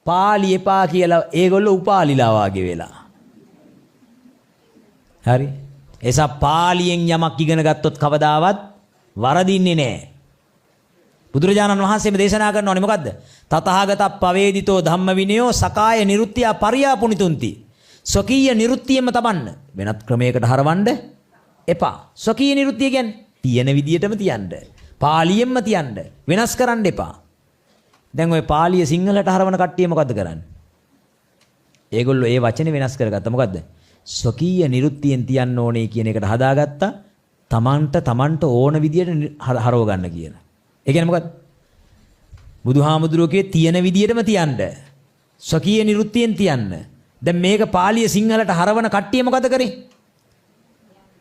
පාලි එපා කියලා ඒගොල්ලෝ උපාලිලා වාගේ වෙලා. හරි. එසා පාලියෙන් යමක් ඉගෙන ගත්තොත් කවදාවත් වරදින්නේ නැහැ. බුදුරජාණන් වහන්සේම දේශනා කරනවානේ මොකද්ද? තතහාගත පවේදිතෝ ධම්ම විනයෝ සකාය නිරුත්තිය පරියාපුනිතුන්ති. ස්වකීය නිරුත්තියම තබන්න. වෙනත් ක්‍රමයකට හරවන්න එපා. ස්වකීය නිරුත්තිය කියන්නේ තියෙන විදියටම තියන්න. පාලියෙන්ම තියන්න. වෙනස් කරන්න එපා. දැන් ওই පාලිය සිංහලට හරවන කට්ටිය මොකද්ද කරන්නේ? ඒගොල්ලෝ ඒ වචනේ වෙනස් කරගත්තා. මොකද්ද? ස්වකීය නිරුත්තියෙන් තියන්න ඕනේ කියන එකට හදාගත්තා. තමන්ට ඕන විදියට හරව ගන්න කියන. ඒ කියන්නේ මොකද්ද? බුදුහාමුදුරුවෝ කියේ තියෙන විදියටම තියන්න. ස්වකීය නිරුත්තියෙන් තියන්න. දැන් මේක පාලිය සිංහලට හරවන කට්ටිය මොකද කරේ?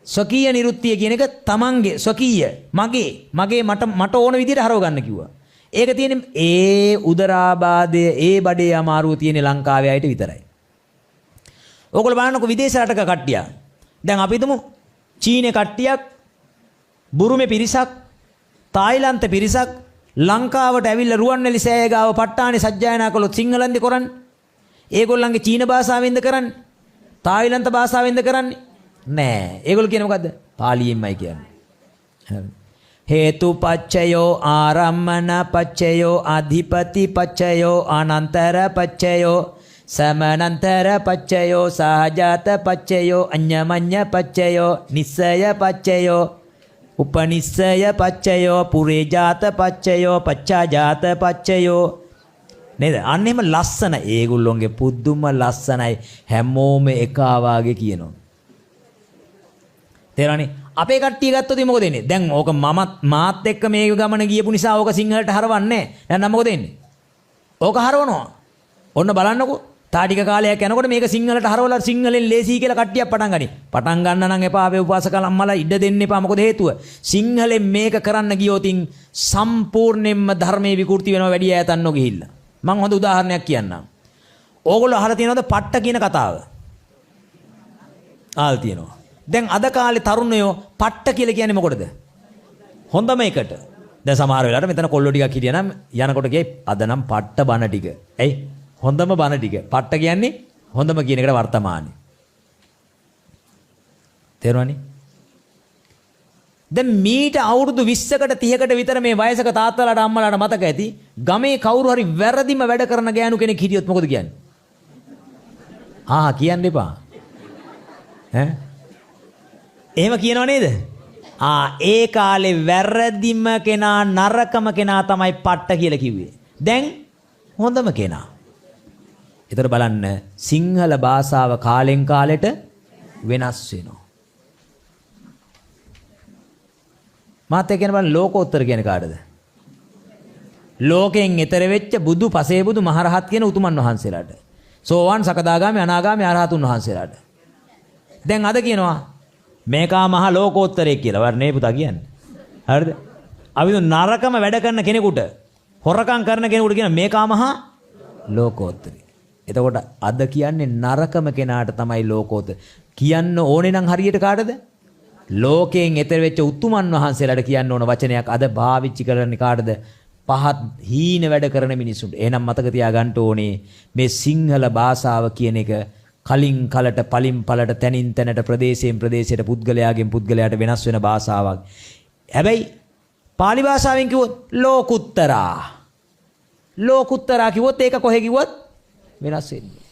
ස්වකීය නිරුත්තිය කියන එක තමන්ගේ ස්වකීය මගේ මට ඕන විදියට හරව ගන්න කිව්වා. ඒක තියෙන්නේ ඒ උදරාබාධය ඒ බඩේ අමාරුව තියෙන ලංකාවේ අයට විතරයි. ඕගොල්ලෝ බලන්නකො විදේශ රටක කට්ටිය. දැන් අපි හිතමු චීනේ කට්ටියක්, බුරුමේ පිරිසක්, තායිලන්ත පිරිසක් ලංකාවට ඇවිල්ලා රුවන්වැලි සෑය ගාව ප ဋ ාණේ සජ්ජායනා කළොත් සිංහලෙන්ද කරන්නේ? ඒගොල්ලන්ගේ චීන භාෂාවෙන්ද කරන්නේ? තායිලන්ත භාෂාවෙන්ද කරන්නේ? නෑ. ඒගොල්ලෝ කියන්නේ මොකද්ද? පාලියෙන්මයි කියන්නේ. හරි. හේතු පච්චයෝ ආරම්මන පච්චයෝ අධිපති පච්චයෝ අනන්තර පච්චයෝ සමනන්තර පච්චයෝ සහජාත පච්චයෝ අඤ්ඤමඤ්ඤ පච්චයෝ නිස්සය පච්චයෝ උපනිස්සය පච්චයෝ පුරේජාත පච්චයෝ පච්චාජාත පච්චයෝ නේද? අන්න එහෙම ලස්සන ඒගොල්ලොන්ගේ පුදුම ලස්සනයි හැමෝම එක ආවාගේ කියනවා. තේරෙනවනේ? අපේ කට්ටිය ගත්තොත් මොකද වෙන්නේ? දැන් ඕක මාත් එක්ක මේ ගමන ගියපු නිසා ඕක සිංහලට හරවන්නේ නැහැ. දැන් මොකද වෙන්නේ? ඕක හරවනවා. ඔන්න බලන්නකෝ. තාටික කාලයක් යනකොට මේක සිංහලට හරවලා සිංහලෙන් ලේසි කියලා කට්ටියක් පටන් ගනි. පටන් ගන්න නම් එපා අපේ උපාසකලම්මලා ඉඩ දෙන්න එපා. මොකද හේතුව? සිංහලෙන් මේක කරන්න ගියොතින් සම්පූර්ණයෙන්ම ධර්මයේ විකෘති වෙනවා වැඩි ඈතන් නොගිහිල්ලා. මම හොඳ උදාහරණයක් කියන්නම්. ඕගොල්ලෝ අහලා තියෙනවද පට්ට කියන කතාව? ආල් තියෙනවා. දැන් අද කාලේ තරුණයෝ පට්ට කියලා කියන්නේ මොකටද? හොඳම එකට. දැන් සමහර වෙලාවට මෙතන කොල්ලෝ ටිකක් හිටියනම් යනකොට ගියේ අද නම් පට්ට බන ටික. ඇයි? හොඳම බන ටික. පට්ට කියන්නේ හොඳම කියන එකට වර්තමානයි. තේරුණානේ? දැන් මීට අවුරුදු 20කට 30කට විතර මේ වයසක තාත්තලාට අම්මලාට මතක ඇති ගමේ කවුරු හරි වැරදිම වැඩ කරන ගෑනු කෙනෙක් හිටියොත් මොකද කියන්නේ? කියන්න එපා. එහෙම කියනව නේද? ඒ කාලේ වැරදිම කෙනා නරකම කෙනා තමයි පට්ට කියලා කිව්වේ. දැන් හොඳම කෙනා. ඒතර බලන්න සිංහල භාෂාව කාලෙන් කාලෙට වෙනස් වෙනවා. මාත් කියන බලන්න ලෝකෝත්තර කියන්නේ කාටද? ලෝකයෙන් එතර වෙච්ච බුදු පසේ බුදු මහරහත් කියන උතුමන් වහන්සේලාට. සෝවාන් සකදාගාමි අනාගාමි අරහතුන් වහන්සේලාට. දැන් අද කියනවා මේකා මහා ලෝකෝත්තරයක් කියලා. වර්ණේ පුතා කියන්නේ. හරිද? අපි නරකම වැඩ කරන කෙනෙකුට හොරකම් කරන කෙනෙකුට කියන මේකා මහා ලෝකෝත්තරය. එතකොට අද කියන්නේ නරකම කෙනාට තමයි ලෝකෝත්තර. කියන්න ඕනේ නම් හරියට කාටද? ලෝකයෙන් එතර වෙච්ච උතුමන් වහන්සේලාට කියන්න ඕන වචනයක් අද භාවිතා කරන්නේ කාටද? පහත් හීන වැඩ කරන මිනිසුන්ට. එහෙනම් මතක තියාගන්න ඕනේ මේ සිංහල භාෂාව කියන එක කලින් කලට පලින් පලට තැනින් තැනට ප්‍රදේශයෙන් ප්‍රදේශයට පුද්ගලයාගෙන් පුද්ගලයාට වෙනස් වෙන භාෂාවක්. හැබැයි පාලි භාෂාවෙන් කිව්වොත් ලෝකුත්තරා. ලෝකුත්තරා කිව්වොත් ඒක කොහෙ කිව්වොත් වෙනස් වෙන්නේ.